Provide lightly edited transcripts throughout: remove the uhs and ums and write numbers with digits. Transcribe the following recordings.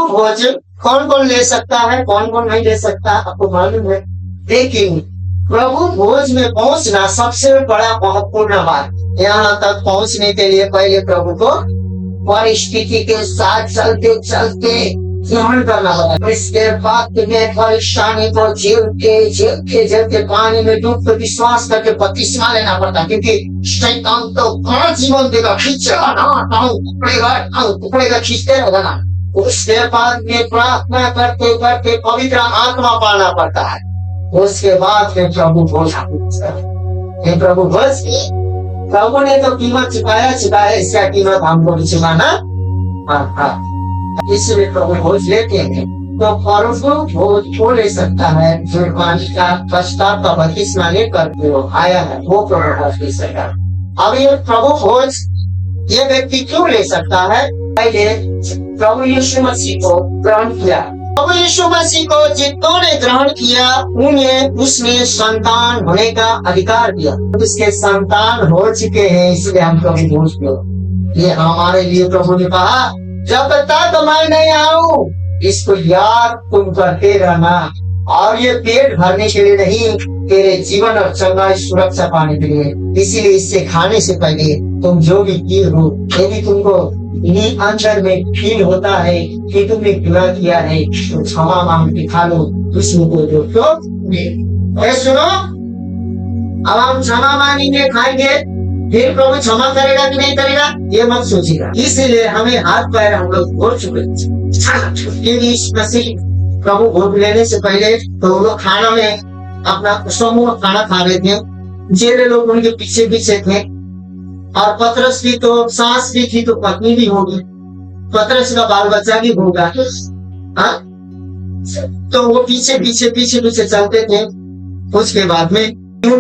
भोज कौन कौन ले सकता है, कौन कौन नहीं ले सकता, आपको मालूम है। लेकिन प्रभु भोज में पहुंचना सबसे बड़ा महत्वपूर्ण बात। यहाँ तक पहुंचने के लिए पहले प्रभु को परिस्थिति के साथ चलते चलते ग्रहण करना पड़ा। इसके बाद तुम्हें परेशानी को झेलते पानी में डूब कर विश्वास करके बपतिस्मा लेना पड़ता, क्योंकि शैतान तो बड़ा जीवन देगा, खींचेगा ना, टुकड़ेगा, खींचते रहेगा। उसके बाद में प्रार्थना करते करते पवित्र आत्मा पाना पड़ता है। उसके बाद में प्रभु भोज, प्रभु भोज, प्रभु ने तो कीमत चुकाया, इसका कीमत हमको भी चुकाना। इसलिए प्रभु भोज लेते हैं। तो प्रभु भोज वो ले सकता है जो पानी का पश्चात का बपतिस्मा लेकर जो आया है, वो प्रभु भोज ले सकता है। अब ये प्रभु भोज ये व्यक्ति क्यों ले सकता है? पहले प्रभु यीशु मसीह को ग्रहण किया। प्रभु यीशु मसीह को जितनों ने ग्रहण किया उन्हें उसने संतान होने का अधिकार दिया। उसके संतान हो चुके हैं, इसलिए हम प्रभु भोज को, ये हमारे लिए प्रभु ने कहा जब तक मैं नहीं आऊं इसको याद तुम करते रहना। और ये पेट भरने के लिए नहीं, तेरे जीवन और चंगाई सुरक्षा पाने के लिए। इसीलिए इससे खाने से पहले तुम जो भी किए हो, यदि तुमको अंदर में फील होता है कि तुमने गुनाह किया है, तो क्षमा मांग के खा लो। दुश्मन को जो सुनो, अब हम क्षमा मांगेंगे, खाएंगे, फिर प्रभु क्षमा करेगा कि नहीं करेगा ये मत सोचिएगा। इसीलिए हमें हाथ पैर हम लोग धो चुके। प्रभु भोज लेने से पहले तो वो लोग खाना में अपना समूह खाना खा रहे थे, जेरे लोग उनके पीछे पीछे थे। और पतरस की तो सास भी थी, तो पत्नी भी होगी, पतरस का बाल बच्चा भी होगा। तो वो पीछे पीछे पीछे पीछे चलते थे। उसके बाद में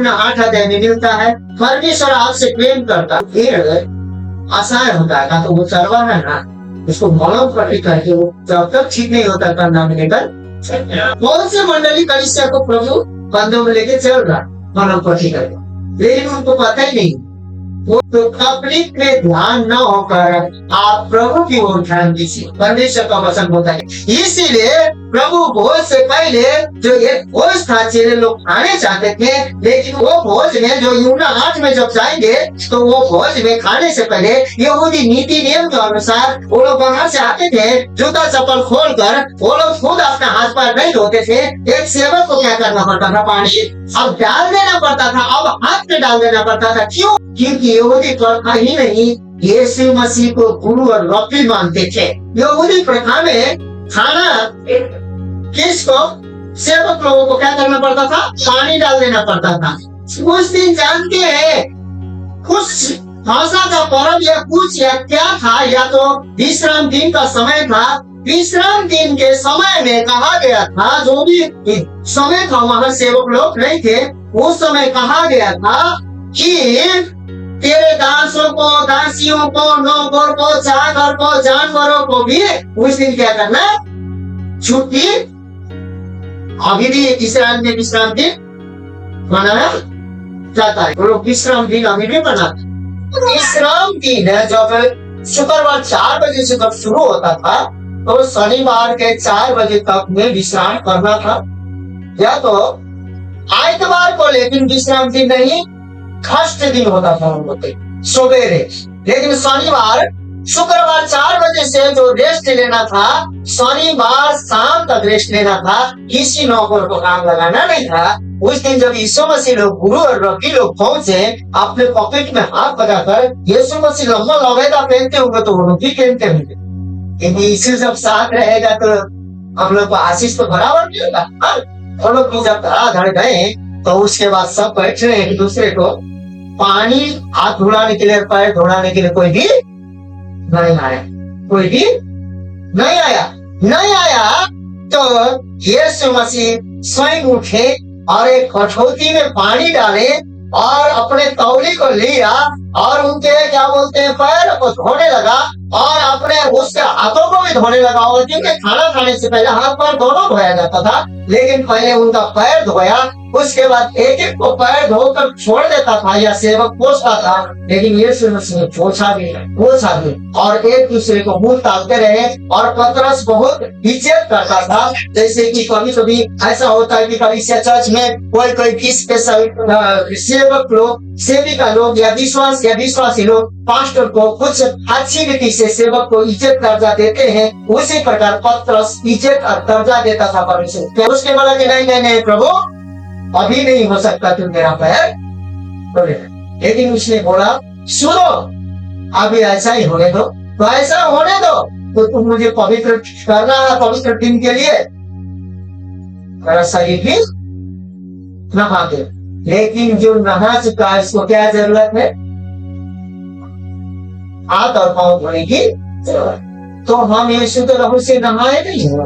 8 अध्याय में मिलता है, परमेश्वर आपसे प्रेम करता, फिर असहाय होता है, तो वो चरवा है ना, उसको मौलम पट्टी करके वो जब तक ठीक नहीं होता कंधा में लेकर, बहुत से मंडली कलीसिया को प्रभु कंधों में लेके चल रहा मौलम पट्टी करके, लेकिन उनको पता ही नहीं। वो तो पब्लिक में ध्यान न होकर आप प्रभु की ओर ध्यान दीजिए, परमेश्वर का वचन होता है। इसीलिए प्रभु भोज से पहले जो एक भोज था, चेले लोग खाने चाहते थे, लेकिन वो भोज में जो यूहन्ना 8 में जब जाएंगे तो वो भोज में खाने से पहले यहूदी नीति नियम के अनुसार वो लोग बाहर से आते थे, जूता चप्पल खोलकर वो लोग खुद अपना हाथ पैर नहीं धोते थे। एक सेवक को क्या करना पड़ता था, पानी अब डाल देना पड़ता था, अब हाथ में डाल देना पड़ता था। क्यों? क्योंकि यहूदी प्रथा ही नहीं, यीशु मसीह को गुरु और रब्बी मानते थे। यहूदी प्रथा में खाना किसको, सेवक लोगों को क्या करना पड़ता था, पानी डाल देना पड़ता था। उस दिन जानते हैं कुछ भाषा का पर्व या कुछ या क्या था, या तो विश्राम दिन का समय था। विश्राम दिन के समय में कहा गया था, जो भी समय था वहाँ सेवक लोग नहीं थे, उस समय कहा गया था कि तेरे दासों को, दासियों को, नौकर को, चाकर को, जानवरों को भी उस दिन क्या करना, छुट्टी। अभी भी इस्राएल में विश्राम दिन मनाया जाता है, लोग विश्राम दिन अभी भी मनाते। विश्राम दिन जब शुक्रवार 4 बजे से जब शुरू होता था, तो शनिवार के 4 बजे तक में विश्राम करना था, या तो आइतवार को, लेकिन विश्राम दिन नहीं, कष्ट दिन होता था उनको सवेरे। लेकिन शनिवार शुक्रवार 4 बजे से जो रेस्ट लेना था, शनिवार शाम तक रेस्ट लेना था, किसी नौकर को काम लगाना नहीं था। उस दिन जब यीशु मसीह लोग, गुरु और रब्बी लोग पहुंचे, अपने पॉकेट में हाथ लगाकर यीशु मसीह लम्बा लवेदा पहनते होंगे तो वो लोग भी पहनते होंगे, क्योंकि यीशु जब साथ रहेगा तो हम लोग को आशीष तो बराबर मिलेगा। हम लोग जब धड़ाधड़ गए तो उसके बाद सब बैठ रहे एक दूसरे को, पानी हाथ धुलाने के लिए, पैर धुलाने के लिए कोई भी नहीं आया, कोई भी नहीं आया। तो यीशु मसीह स्वयं उठे और एक कठौती में पानी डाले और अपने तौली को लिया और उनके क्या बोलते हैं पैर को धोने लगा और अपने उसके हाथों को भी धोने लगा होगा, क्योंकि खाना खाने से पहले हाथ पैर दोनों धोया जाता था, लेकिन पहले उनका पैर धोया, उसके बाद एक एक को पैर धोकर छोड़ देता था या सेवक पोछता था, लेकिन यीशु मसीह ने पोछा भी और एक दूसरे को मुंह ताकते रहे। और पतरस बहुत इज्जत करता था, जैसे कि कभी कभी ऐसा होता है कि कलीसिया चर्च में कोई किस पे सेवक लोग, सेविका लोग या विश्वासी लोग पास्टर को कुछ अच्छी रीति से सेवक को इज्जत दर्जा देते हैं, उसी प्रकार पतरस इज्जत और दर्जा देता था परमेश्वर। उसके बोला कि नहीं प्रभु, अभी नहीं हो सकता तुम मेरा पैर धोने। लेकिन उसने बोला सुनो, अभी ऐसा ही होने दो, तो ऐसा होने दो तो तुम मुझे पवित्र करना है, पवित्र दिन के लिए मेरा शरीर भी नहा दे। लेकिन जो नहा चुका है इसको क्या जरूरत है? हाथ और पांव धोने की। तो हम यीशु के लहू से नहाए नहीं हो,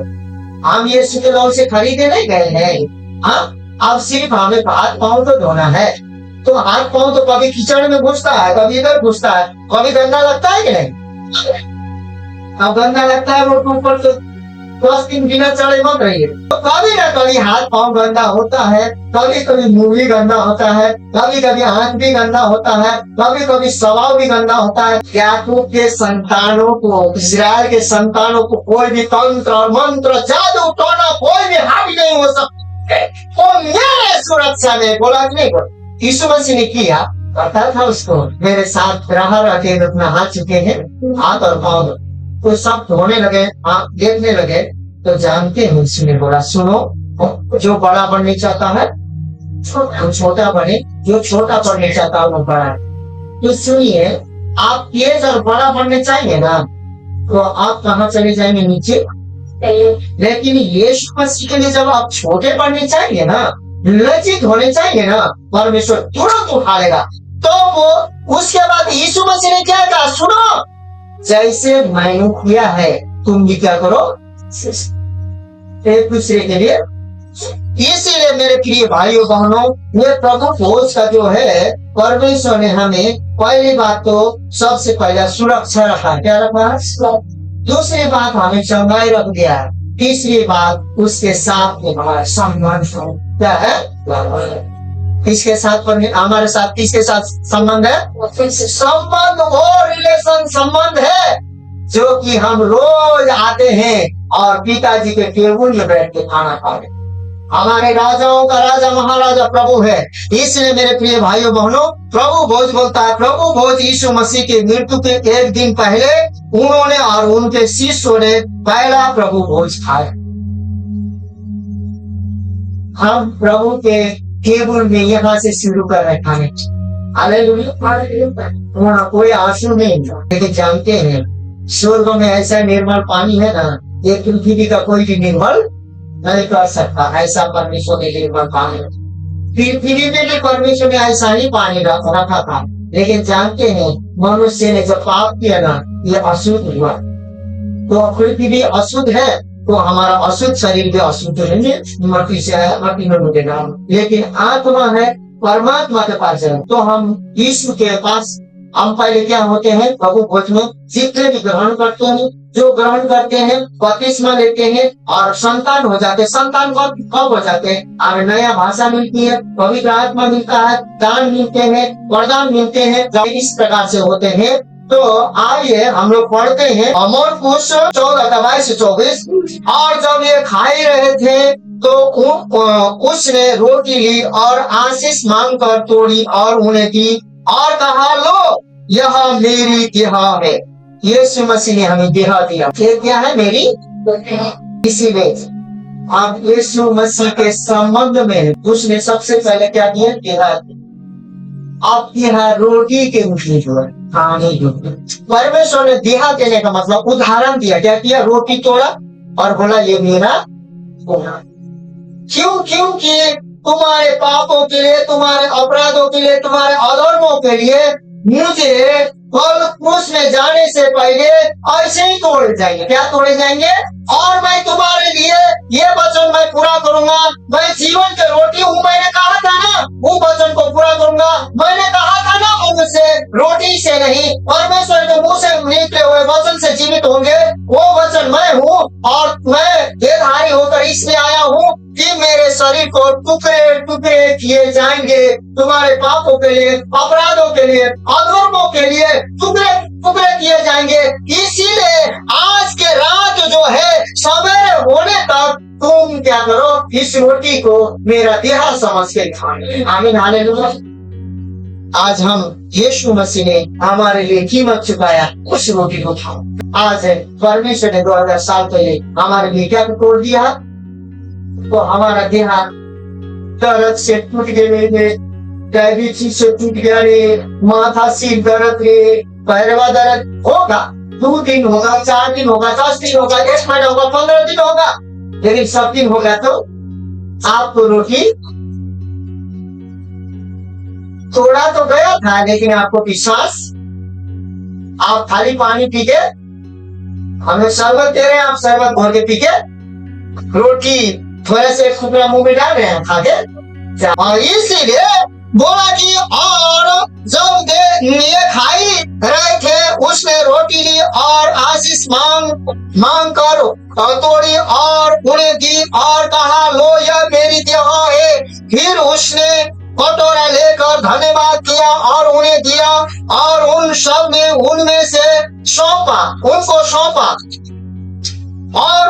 हम यीशु के लहू से खरीदे नहीं गए हैं। हाँ, अब सिर्फ हमें हाथ पांव तो धोना है। तो हाथ पांव तो कभी कीचड़ में घुसता है, कभी इधर घुसता है, कभी गंदा लगता है कि नहीं? अब गंदा लगता है रोड ऊपर तो 10 दिन बिना चढ़े मत रहिए। तो कभी ना कभी हाथ पांव गंदा होता है, कभी कभी मुंह भी गंदा होता है, कभी कभी हाथ भी गंदा होता है, कभी कभी स्वभाव भी गंदा होता है। याकूब के संतानों को, इस्राएल के संतानों को कोई भी तंत्र और मंत्र, जादू टोना कोई भी हावी नहीं हो सकता। वो मेरे सुरक्षा में बोला कि नहीं बोला, यीशु मसीह ने किया, पता था उसको। मेरे साथ रह के नहा चुके हैं, हाथ और पांव तो सब धोने लगे, देखने लगे। तो जानते हैं उसने बोला सुनो, जो बड़ा बनने चाहता है वो छोटा बने, जो छोटा बनने चाहता है वो बड़ा। तो सुनिए, आप तेज और बड़ा बनने चाहिए ना, तो आप कहाँ चले जाएंगे? नीचे। लेकिन यीशु मसीह के लिए जब आप छोटे बनने चाहिए ना, लज्जित होने चाहिए ना, परमेश्वर तुरंत उठा लेगा। तो वो उसके बाद यीशु मसीह ने क्या कहा? सुनो, जैसे मैंने किया है तुम भी क्या करो एक दूसरे के लिए। इसीलिए मेरे प्रिय भाइयों बहनों, ये प्रभु भोज का जो है, परमेश्वर ने हमें पहली बात तो सबसे पहले सुरक्षा रखा। क्या रखा? दूसरी बात हमें चंगाई रख दिया है। तीसरी बात उसके साथ में हमारा संबंध क्या है? किसके साथ? हमारे साथ किसके साथ संबंध है? संबंध और रिलेशन संबंध है, जो कि हम रोज आते हैं और पिताजी के टेबल में बैठ के खाना खा रहे। हमारे राजाओं का राजा महाराजा प्रभु है। इसलिए मेरे प्रिय भाइयों बहनों, प्रभु भोज बोलता है। प्रभु भोज यीशु मसीह की मृत्यु के एक दिन पहले उन्होंने और उनके शिष्यों ने पहला प्रभु भोज खाया। हम प्रभु के टेबल में यहाँ से शुरू कर रहे खाने। वहाँ कोई आंसू नहीं, लेकिन जानते हैं स्वर्ग में ऐसा निर्मल पानी है ना, ये पृथ्वी का कोई भी निर्मल नहीं कर सकता। ऐसा परमेश्वर ने निर्मल पानी, पृथ्वी में भी परमेश्वर ने ऐसा ही पानी रखा था। लेकिन जानते हैं मनुष्य ने जब पाप किया ना, ये अशुद्ध हुआ। तो पृथ्वी अशुद्ध है तो हमारा अशुद्ध शरीर भी अशुद्ध है, मट्टी से आया, मट्टी में मिलेगा। लेकिन आत्मा है, परमात्मा के पास है, तो हम ईश्वर के पास हम पहले क्या होते हैं? प्रभु भोज में जितने भी ग्रहण करते हैं, जो ग्रहण करते हैं बपतिस्मा लेते हैं और संतान हो जाते हैं। संतान कब हो जाते हैं? हमें नया भाषा मिलती है, पवित्र आत्मा मिलता है, दान मिलते हैं, वरदान मिलते हैं, इस प्रकार से होते हैं। तो आइए हम लोग पढ़ते हैं मरकुस 14:22-24। और जब ये खा ही रहे थे तो उसने रोटी ली और आशीष मांगकर तोड़ी और उन्हें दी और कहा, लो यह मेरी देह है। यीशु मसीह ने हमें देह दिया। ये क्या है? मेरी। इसीलिए आप यीशु मसीह के संबंध में उसने सबसे पहले क्या दिया? देह। आप यहाँ रोटी के रूप में जो है खाने जो परमेश्वर ने देह देने का मतलब उदाहरण दिया। क्या किया? रोटी तोड़ा और बोला ये मेरा होना। क्योंकि तुम्हारे पापों के लिए, तुम्हारे अपराधों के लिए, तुम्हारे अधर्मों के लिए मुझे कल क्रूस में जाने से पहले ऐसे ही तोड़े जाएंगे। क्या तोड़े जाएंगे? और मैं तुम्हारे लिए ये वचन मैं पूरा करूंगा। मैं जीवन की रोटी हूँ, मैंने कहा था ना, वो वचन को पूरा करूंगा। मैंने कहा था ना, मुझसे रोटी से नहीं, परमेश्वर के मुंह से निकले हुए वचन जीवित होंगे, वो वचन मैं हूँ और मैं देहधारी होकर इसलिए आया हूँ कि मेरे शरीर को टुकड़े टुकड़े किए जाएंगे, तुम्हारे पापों के लिए, अपराधों के लिए, अधर्मों के लिए टुकड़े टुकड़े किए जाएंगे। इसीलिए आज के रात जो है सवेरे होने तक तुम क्या करो, इस रोटी को मेरा देह समझ के खाओ। आमीन, हालेलुया। आज हम यीशु मसीह ने हमारे लिए कीमत चुकाया, उस रोटी को खाओ। आज है परमेश्वर ने 2000 साल पहले हमारे लिए क्या तोड़ दिया, तो हमारा देह दर्द से टूट गए, डायबिटीज से टूट गया रे, माथा सिर दर्द रे, पैरवा दर्द होगा, 2 दिन होगा, 4 दिन होगा, 10 दिन होगा, 1 महीना होगा, 15 दिन होगा, लेकिन सब दिन होगा तो आपको रोटी थोड़ा तो गया था, लेकिन आपको विश्वास, आप खाली पानी पी के, हमें शरबत दे रहे हैं, आप शरबत भर के पी के, रोटी थोड़े से टुकड़ा मुंह में डाल रहे हैं खा के। और इसीलिए बोला कि और जब ये खाई रहे थे, उसने रोटी ली और आशीष मांग कर तोड़ी और उन्हें दी और कहा, लो यह मेरी देह है। फिर उसने कटोरा लेकर धन्यवाद किया और उन्हें दिया और उन सब ने उनमें से उनको सौंपा और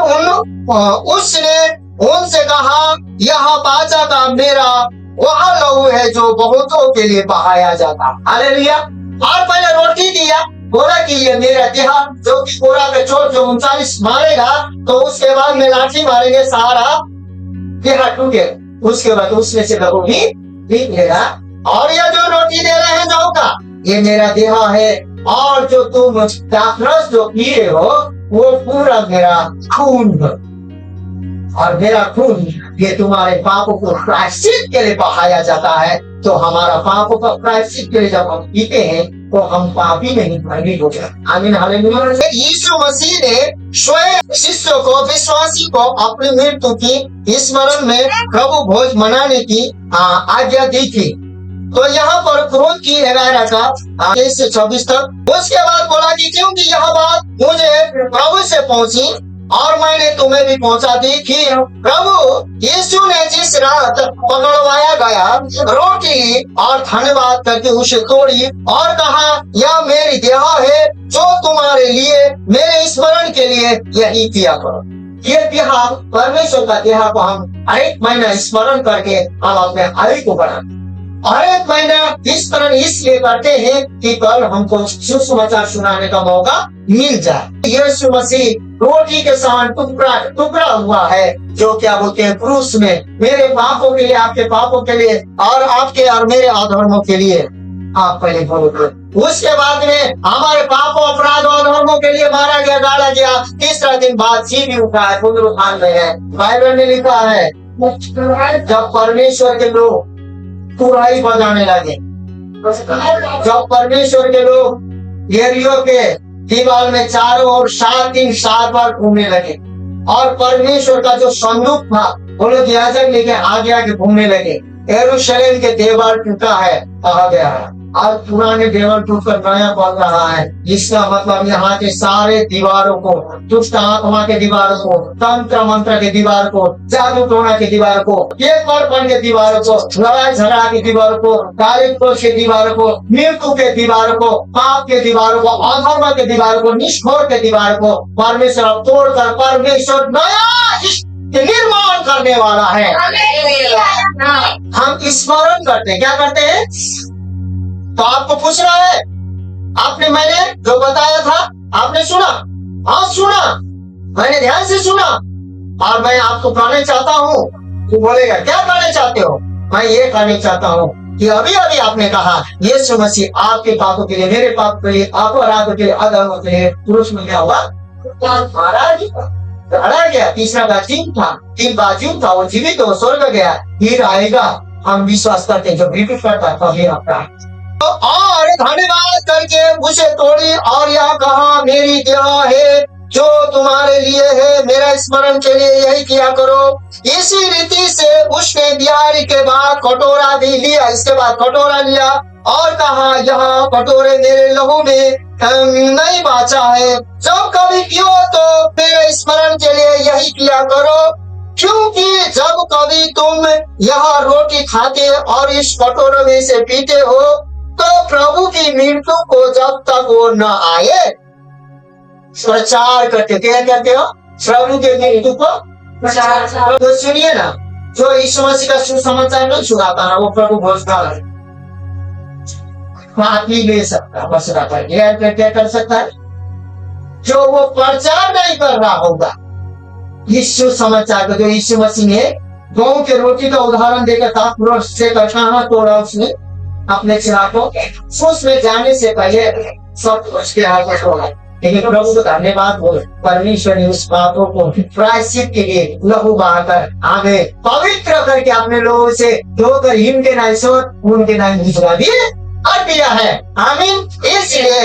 उसने उनसे कहा, यह बाचा का मेरा वह लहू है जो बहुतों के लिए बहाया जाता। हालेलुया। और पहले रोटी दिया, बोला कि ये मेरा देह जो कि पूरा का चोट जो 39 मारेगा, तो उसके बाद में लाठी मारेंगे, सारा देह टूटे, उसके बाद उसमें से लहू भी निकलेगा। और ये जो रोटी दे रहे हैं जौ का, ये मेरा देह है, और जो तुम दाखरस जो पी रहे हो वो पूरा मेरा खून, और मेरा खून ये तुम्हारे पापों को प्रायश्चित के लिए बहाया जाता है। तो हमारा पापों का प्रायश्चित के लिए जब हम पीते हैं तो हम पापी नहीं धर्मी हो जाते। आमीन, हालेलुया। यीशु मसीह ने स्वयं शिष्यों को, विश्वासी को अपनी मृत्यु की स्मरण में प्रभु भोज मनाने की आज्ञा दी थी। तो यहाँ पर क्रोध की 11 का 23 से 26 तक, उसके बाद बोला कि क्योंकि यह बात मुझे प्रभु से पहुंची और मैंने तुम्हें भी पहुंचा दी कि प्रभु यीशु ने जिस रात पकड़वाया गया रोटी और धन्यवाद करके उसे तोड़ी और कहा, यह मेरी देह है जो तुम्हारे लिए मेरे स्मरण के लिए यही किया करो। ये देह परमेश्वर का देह को हम हर एक महीना स्मरण करके हम अपने आयु को बढ़ाते। हर एक महीना स्मरण इसलिए करते हैं कि कल हमको सुसमाचार सुनाने का मौका मिल जाए। यीशु मसीह रोटी के समान टुकड़ा हुआ है, जो क्या बोलते हैं क्रूस में, मेरे पापों के लिए, आपके पापों के लिए, और आपके और मेरे अधर्मों के लिए आप पहले बोलोगे। उसके बाद में हमारे पापों, अपराध और अधर्मों के लिए मारा गया, गाड़ा गया, तीसरा दिन बाद जी भी उठा है, पुनरुत्थान में है। बाइबल में लिखा है जब परमेश्वर के लोग तुरही बजाने लगे, जब परमेश्वर के लोग यरीहो के दीवार में चारों ओर 7 दिन 7 बार घूमने लगे, और परमेश्वर का जो संदूक था वो लोग याजक लेके आगे आगे घूमने लगे। यरूशलेम के दीवार टूटा है कहा गया है, और पुराने दीवार टूटकर नया बन रहा है। इसका मतलब यहाँ के सारे दीवारों को, दुष्ट आत्मा के दीवारों को, तंत्र मंत्र के दीवार को, जादू टोना के दीवार को, एकपरपन के दीवारों को, लड़ाई झगड़ा की दीवारों को, कालिकोष के दीवारों को, मृत्यु के दीवारों को, पाप के दीवारों को, अधर्म के दीवारों को, निष्ठोर के दीवार को परमेश्वर तोड़कर परमेश्वर नया निर्माण करने वाला है। हम स्मरण करते हैं, क्या करते हैं? तो आपको पूछ रहा है, आपने, मैंने जो बताया था आपने सुना? हाँ सुना, मैंने ध्यान से सुना, और मैं आपको कहना चाहता हूँ। तू बोलेगा क्या कहना चाहते हो? मैं ये कहना चाहता हूँ कि अभी अभी आपने कहा यीशु मसीह आपके पापों के लिए, मेरे पाप के लिए, अपराधों के लिए, अधर्मों के लिए क्रूस में क्या हुआ? मारा गया। तीसरा बाजीव था, 3 बाजीव था, वो जीवित हो, स्वर्ग गया, फिर आएगा। हम विश्वास करते हैं, जो रिपीट करता तभी आपका। और धन्यवाद करके उसे तोड़ी और यह कहा, मेरी देह है जो तुम्हारे लिए है, मेरा स्मरण के लिए यही किया करो। इसी रीति से उसने बिहारी के बाद कटोरा भी लिया, इसके बाद कटोरा लिया और कहा, यह कटोरे मेरे लहू में नहीं बाचा है। जब कभी पियो तो मेरे स्मरण के लिए यही किया करो, क्योंकि जब कभी तुम यह रोटी खाते और इस कटोरे में से पीते हो तो प्रभु की मृत्यु को जब तक वो न आए प्रचार करते। क्या कहते हो? प्रभु के मृत्यु को प्रचार। तो सुनिए ना, जो यीशु मसीह का सुसमाचार नहीं सुनाता ना, वो प्रभु घोषणा है, पापी ले सकता, बस क्या कर सकता है? जो वो प्रचार नहीं कर रहा होगा यीशु समाचार को, जो यीशु मसीह ने गऊ के रोटी का उदाहरण देकर था, पुरुष से कटाना तोड़ा उसने अपने चिराग को, उसमें जाने से पहले सब उसके आगे छोड़ा। लेकिन प्रभु को धन्यवाद बोल, परमेश्वर ने उस पापों को प्रायश्चित के लिए लहू बहाकर हमें पवित्र करके अपने लोगों से धोकर इनके नाम से उनके नाम भिजवा दिए और दिया है। आमीन। इसलिए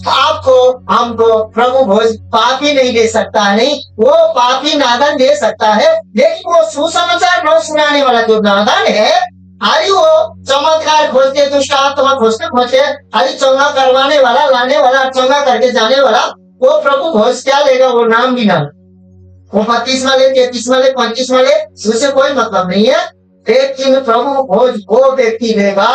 आपको हमको प्रभु भोज पापी नहीं दे सकता है, नहीं, वो पापी नादन दे सकता है, लेकिन वो सुसमाचार न सुनाने वाला जो नादन है, अरे वो चमत्कार खोजते, दुष्ट आत्मा खोजते, अरे चंगा करवाने वाला, लाने वाला, चंगा करके जाने वाला, वो प्रभु भोज क्या लेगा? वो नाम भी ना, वो 32 वाले, 33 वाले, 35 वाले, उससे कोई मतलब नहीं है। लेकिन प्रभु भोज वो व्यक्ति लेगा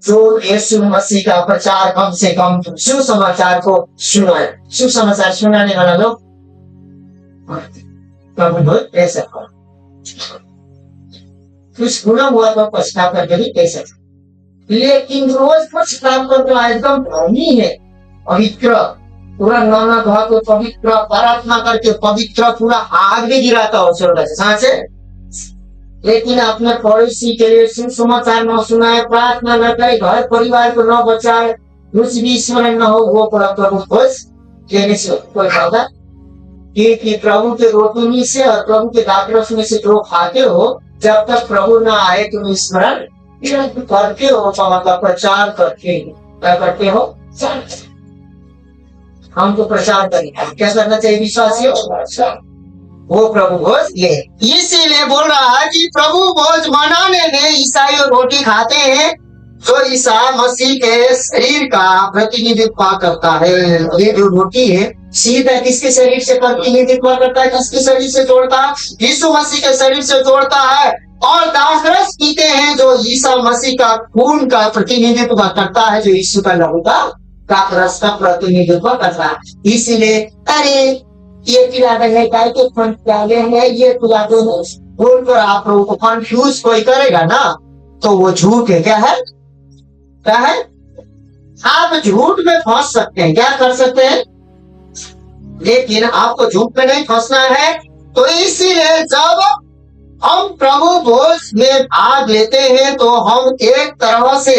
जो यीशु मसीह का प्रचार कम से कम सुसमाचार को सुनाए। सुसमाचार सुनाने वाला लोग प्रभु भोज ले सकता, कुछ गुना हुआ तो पछताव करके भी दे सकते, लेकिन रोज पछताव कर तो एकदम धर्मी है, पवित्र, पूरा नाना भाव को पवित्र प्रार्थना करके पवित्र पूरा आग भी गिराता हो स्वर्ग से, सांचे। लेकिन अपने पड़ोसी के लिए सुसमाचार न सुनाए, प्रार्थना न करे, घर परिवार को न बचाए, कुछ भी स्मरण न हो, वो प्रभु भोज लेने से कोई फायदा। क्योंकि प्रभु के रोटी में से और प्रभु के दाखरस में से जो खाते हो, जब तक प्रभु ना आए तुम स्मरण करते हो, मतलब प्रचार करते क्या करते हो? हमको प्रचार करें, क्या करना चाहिए विश्वासियों? वो प्रभु भोज ये, इसीलिए बोल रहा है कि प्रभु भोज मनाने में ईसाई रोटी खाते हैं जो ईसा मसीह के शरीर का प्रतिनिधित्व करता है। ये जो रोटी है सीधा किसके शरीर से प्रतिनिधित्व करता है? किसके शरीर से जोड़ता है? यीशु मसीह के शरीर से जोड़ता है। और दाखरस पीते हैं जो ईसा मसीह का खून का प्रतिनिधित्व करता है, जो यीशु का लहू का दाखरस का प्रतिनिधित्व करता है। इसीलिए अरे ये पिला रहे हैं, गाय के फन पिलाते हैं, ये पिला दो बोलकर आप लोगों को कंफ्यूज कोई करेगा ना, तो वो झूठ है। क्या है? क्या है? आप झूठ में फंस सकते हैं, क्या कर सकते हैं, लेकिन आपको झूठ में नहीं फंसना है। तो इसीलिए जब हम प्रभु भोज में भाग लेते हैं तो हम एक तरह से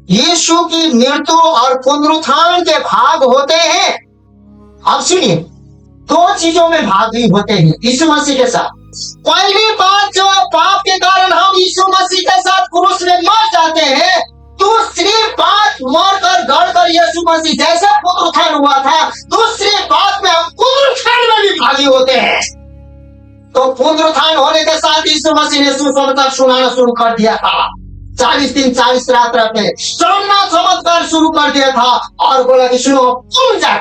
यीशु की मृत्यु और पुनरुत्थान के भाग होते हैं। अब सुनिए, दो चीजों में भाग होते हैं यीशु मसीह के साथ। पहली बात, जो पाप के कारण हम यीशु मसीह के साथ क्रूस में मर जाते हैं, दूसरी बात मरकर गड़कर यीशु मसीह जैसा पुनरुत्थान हुआ था, दूसरी बात में हम पुनरुत्थान में भी भागी होते हैं। तो पुनरुत्थान होने के साथ यीशु मसीह ने सुसमाचार सुनाना शुरू कर दिया था। 40 दिन 40 रात में चमत्कार शुरू कर दिया था और बोला कि सुनो तुम जा।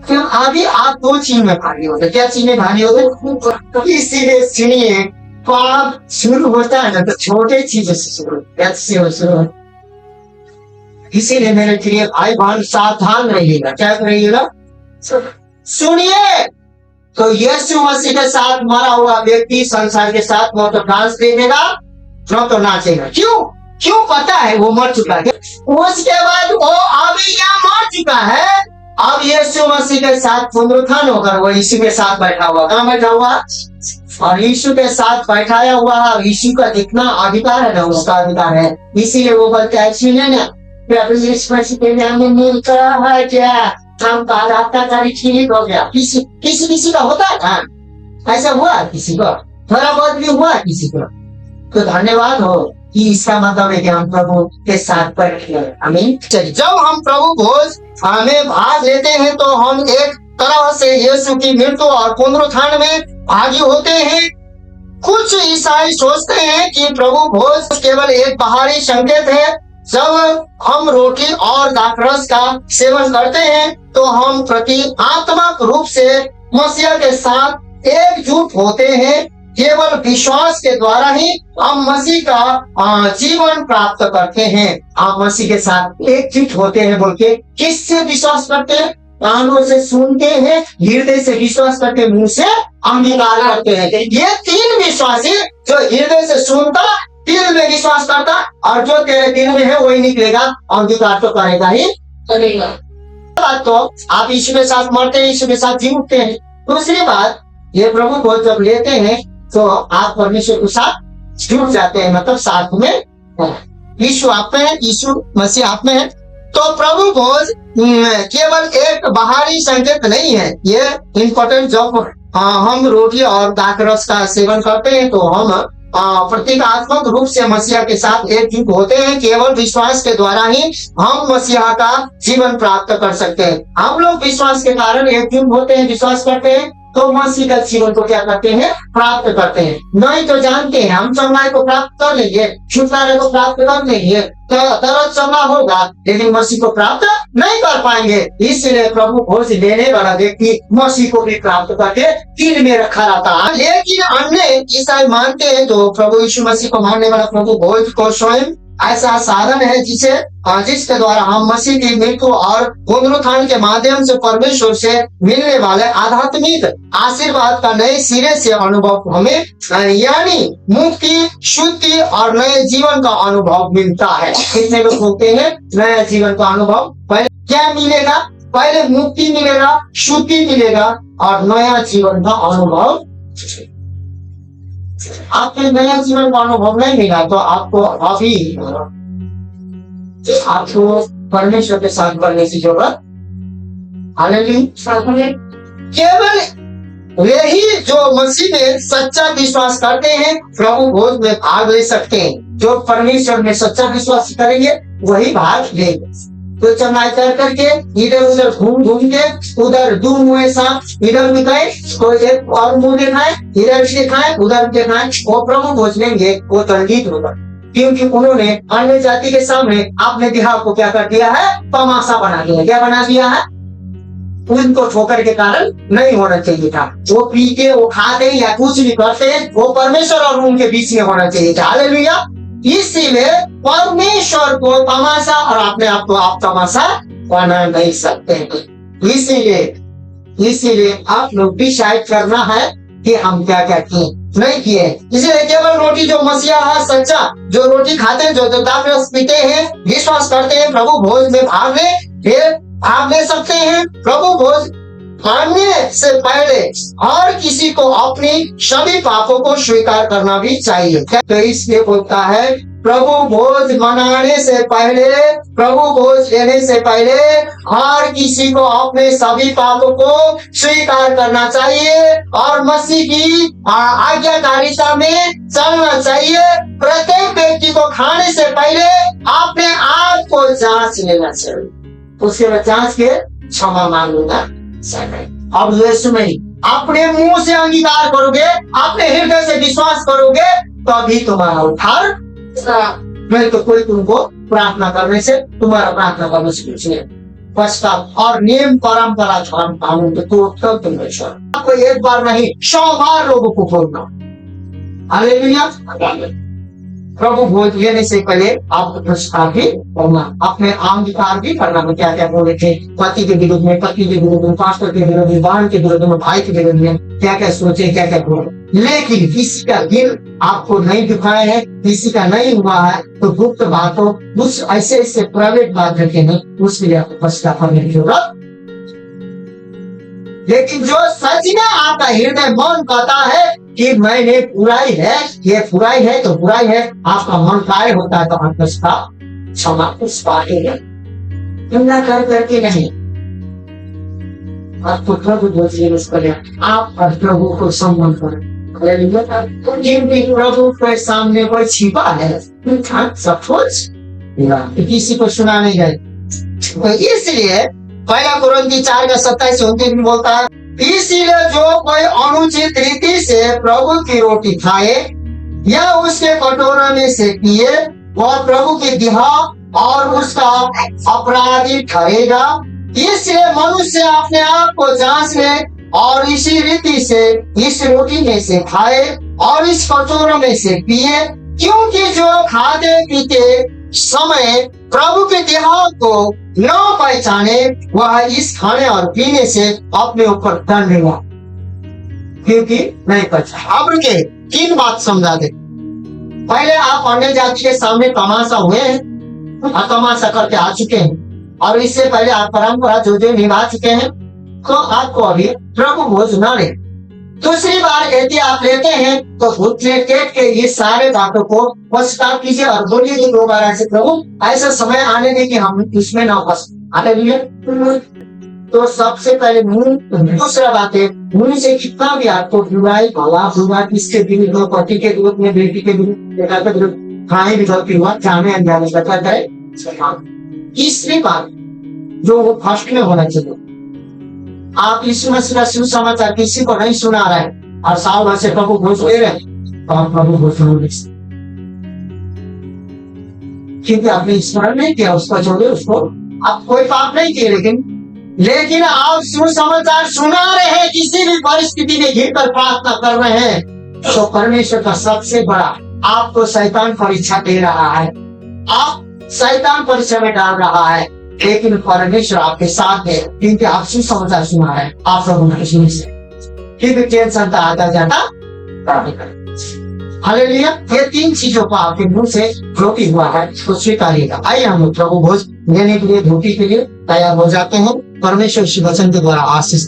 तो अभी आप दो चीज में भागी होते। क्या चीज में भागी होते? इसीलिए सुनिए, पाप शुरू होता है ना तो छोटे चीजों से शुरू। इसीलिए मेरे प्रिय भाई बहन सावधान रहिएगा। क्या रहिएगा? सुनिए, तो यीशु मसीह के साथ मरा हुआ व्यक्ति संसार के साथ न तो डांस देगा न तो नाचेगा। क्यों पता है? वो मर चुका है। उसके बाद वो अभी यहाँ मर चुका है, अब यीशु मसीह के साथ पुनरुत्थान होकर वो यीशु के साथ बैठा हुआ। कहाँ बैठा हुआ? और यीशु के साथ बैठाया हुआ है। यीशु का जितना अधिकार है ना उसका अधिकार है। इसीलिए वो बोलते हैं सुनिए ना, यीशु मसीह के नाम में मिलता है क्या हम आपका तारीख ठीक हो गया। किसी का होता है ना, ऐसा हुआ किसी को, थोड़ा बहुत भी हुआ किसी को, तो धन्यवाद हो कि इसका मतलब है कि हम प्रभु के साथ बैठे। आमीन। जब हम प्रभु भोज में भाग लेते हैं तो हम एक तरह से यीशु की मृत्यु और पुनरुत्थान में भागी होते हैं। कुछ ईसाई सोचते हैं कि प्रभु भोज केवल एक बाहरी संकेत है जब हम रोटी और दाखरस का सेवन करते हैं तो हम प्रतीकात्मक रूप से मसीह के साथ एकजुट होते हैं। केवल विश्वास के द्वारा ही हम मसीह का जीवन प्राप्त करते हैं। आप मसीह के साथ एकजुट होते हैं बोल के किससे विश्वास करते हैं? कानों से सुनते हैं, हृदय से विश्वास करते, मुंह से अंगीकार करते हैं। ये तीन विश्वास है, जो हृदय से सुनता, दिल में विश्वास करता और जो तेरे दिल में है वही निकलेगा, अंगीकार तो करेगा ही करेगा। बात तो आप यीशु के साथ मरते हैं, यीशु के साथ जी उठते हैं। दूसरी बात, ये प्रभु को जब लेते हैं तो आप परमेश्वर के साथ जुड़ जाते हैं, मतलब साथ में यीशु आप में है, यीशु मसीह आप में है। तो प्रभु भोज केवल एक बाहरी संकेत नहीं है, ये इम्पोर्टेंट। जब हम रोटी और दाखरस का सेवन करते हैं तो हम प्रतीकात्मक रूप से मसीहा के साथ एकजुट होते हैं। केवल विश्वास के द्वारा ही हम मसीहा का जीवन प्राप्त कर सकते हैं। हम लोग विश्वास के कारण एकजुट होते हैं, विश्वास करते हैं तो मसीह का जीवन को क्या करते हैं? प्राप्त करते हैं। नहीं तो जानते हैं हम चंगाई को प्राप्त कर लेंगे, छुटकारे को प्राप्त कर लेंगे, तो तरत चंगा होगा, लेकिन मसीह को प्राप्त नहीं कर पाएंगे। इसलिए प्रभु भोज लेने वाला व्यक्ति मसीह को भी प्राप्त करके दिल में रखा रहता है। लेकिन अन्य ईसाई मानते हैं तो प्रभु यीशु मसीह को मानने वाला प्रभु भोज को स्वयं ऐसा साधन है जिसके द्वारा हम मसीह की मृत्यु और पुनरुत्थान के माध्यम से परमेश्वर से मिलने वाले आध्यात्मिक आशीर्वाद का नए सिरे से अनुभव हमें यानी मुक्ति, शुद्धि और नए जीवन का अनुभव मिलता है। कितने लोग होते हैं नया जीवन का अनुभव? पहले क्या मिलेगा? पहले मुक्ति मिलेगा, शुद्धि मिलेगा और नया जीवन का अनुभव। आपके नया जीवन का अनुभव नहीं मिला तो आपको अभी आपको परमेश्वर के साथ बढ़ने की जरूरत। हालेलुया। केवल वे ही जो मसीह में सच्चा विश्वास करते हैं प्रभु भोज में भाग ले सकते हैं। जो परमेश्वर में सच्चा विश्वास करेंगे वही भाग लेंगे। तो चंगाई कर करके इधर उधर घूम घूम के उधर दो मुँह सांप इधर भी गए, कोई एक और मुंह दिखाए, इधर दिखाए उधर दिखाए, वो प्रभु भोज लेंगे, वो तंजीत होगा। क्योंकि उन्होंने अन्य जाति के सामने अपने देह को क्या कर दिया है? तमाशा बना दिया। क्या बना दिया है? उनको ठोकर के कारण नहीं होना चाहिए था। वो पीते, वो खाते या कुछ भी करते, वो परमेश्वर और उनके बीच में होना चाहिए था। हालेलुया। इसीलिए परमेश्वर को तमाशा और अपने आप को आप तमाशा बना नहीं सकते। इसीलिए आप लोग डिसाइड करना है कि हम क्या क्या किए नहीं किए। इसीलिए केवल रोटी जो मसीहा है सच्चा, जो रोटी खाते हैं, जो दाखरस पीते हैं, विश्वास करते हैं, प्रभु भोज में भाग ले सकते हैं। प्रभु भोज खाने से पहले हर किसी को अपनी सभी पापों को स्वीकार करना भी चाहिए। तो इसलिए बोलता है प्रभु भोज मनाने से पहले, प्रभु भोज लेने से पहले हर किसी को अपने सभी पापों को स्वीकार करना चाहिए और मसीह की आज्ञाकारिता में चलना चाहिए। प्रत्येक व्यक्ति को खाने से पहले अपने आप को जांच लेना चाहिए। उसके बाद जांच के क्षमा मांगूंगा। अब यीशु नहीं, अपने मुंह से अंगीकार करोगे, अपने हृदय से विश्वास करोगे तभी तुम्हारा उद्धार। नहीं तो कोई तुमको प्रार्थना करने से, तुम्हारा प्रार्थना करने से कुछ नहीं। पश्चात और नियम परंपरा कानून तो तुम आपको एक बार नहीं 100 बार लोगों को बोलना। हालेलुया। प्रभु भोज लेने से पहले आपको पुरस्कार भी करना, अपने अंगीकार भी करना। में क्या क्या बोले थे? पति के विरुद्ध में, पत्नी के विरुद्ध में, पास्टर के विरुद्ध में, बहन के विरुद्ध में, भाई के विरुद्ध में क्या क्या सोचे, क्या क्या बोले। लेकिन किसी का दिल आपको नहीं दुखाया है, किसी का नहीं हुआ है, तो गुप्त बातों उस ऐसे प्राइवेट बात रखे नहीं, उसके लिए आपको पश्चाताप करने की जरूरत। लेकिन जो सच में आपका हृदय मन कहता है कि मैंने बुराई है, ये बुराई है तो बुराई है, आपका मन काय होता है तो आप उसका क्षमा उस पाएंगे। निंदा कर करके नहीं, आपको प्रभु आप प्रभु को सम्मान करें। जिन भी प्रभु के सामने कोई छिपा है सब कुछ किसी को सुना नहीं गए। तो इसलिए पहला कुरिन्थी 4:27-29 में बोलता है, इसीलिए जो कोई अनुचित रीति से प्रभु की रोटी खाए या उसके कटोरा में से पिए वह प्रभु की देह और उसका अपराधी ठहरेगा। इसलिए मनुष्य अपने आप को जांच ले और इसी रीति से इस रोटी में से खाए और इस कटोरों में से पिए, क्योंकि जो खाते पीते समय प्रभु के देह को न पहचाने वह इस खाने और पीने से अपने ऊपर दंड लेगा, क्योंकि नहीं पहचाना। अब रुके, 3 बात समझा दे। पहले आप अन्य जाति के सामने तमाशा हुए हैं और तमाशा करके आ चुके हैं, और इससे पहले आप परंपरा जो निभा चुके हैं, तो आपको अभी प्रभु भोज न ले। दूसरी बार यदि आप लेते हैं तो घुटने टेक के ये सारे बातों को पश्चाताप कीजिए और बोलिए कि दोबारा से प्रभु ऐसा समय आने दे कि हम इसमें न फंस। हालेलुया। तो सबसे पहले मुंह, दूसरा बात है मुंह से कितना भी आपको बुराई भला बुरा किसके विरुद्ध, पति के विरुद्ध में, बेटी के विरुद्ध, खाए भी गलती हुआ, जाने अनजाने करता है। तीसरी बात जो वो फर्स्ट में होना चाहिए, आप यीशु मसीह का सुसमाचार किसी को नहीं सुना रहे और साल भर से प्रभु घोष दे रहे हैं, तो आप प्रभु घोष नहीं, क्योंकि आपने स्मरण नहीं किया उसको, छोड़े उसको, आप कोई पाप नहीं किए, लेकिन आप सुसमाचार सुना रहे हैं, किसी भी परिस्थिति में घिर कर प्रार्थना कर रहे हैं, तो परमेश्वर का सबसे बड़ा आपको शैतान परीक्षा दे रहा है, आप शैतान परीक्षा में डाल रहा है, लेकिन परमेश्वर आपके साथ है, क्योंकि आप सुसमाचार सुना है। आप प्रभु यीशु से क्योंकि टेंशन तो आता जाता हालेलुया। ये 3 चीजों को आपके मुंह से रोटी हुआ है, तो स्वीकारिएगा। आइए हम प्रभु भोज लेने के लिए, धोती के लिए तैयार हो जाते हैं। परमेश्वर इस वचन के द्वारा आशीष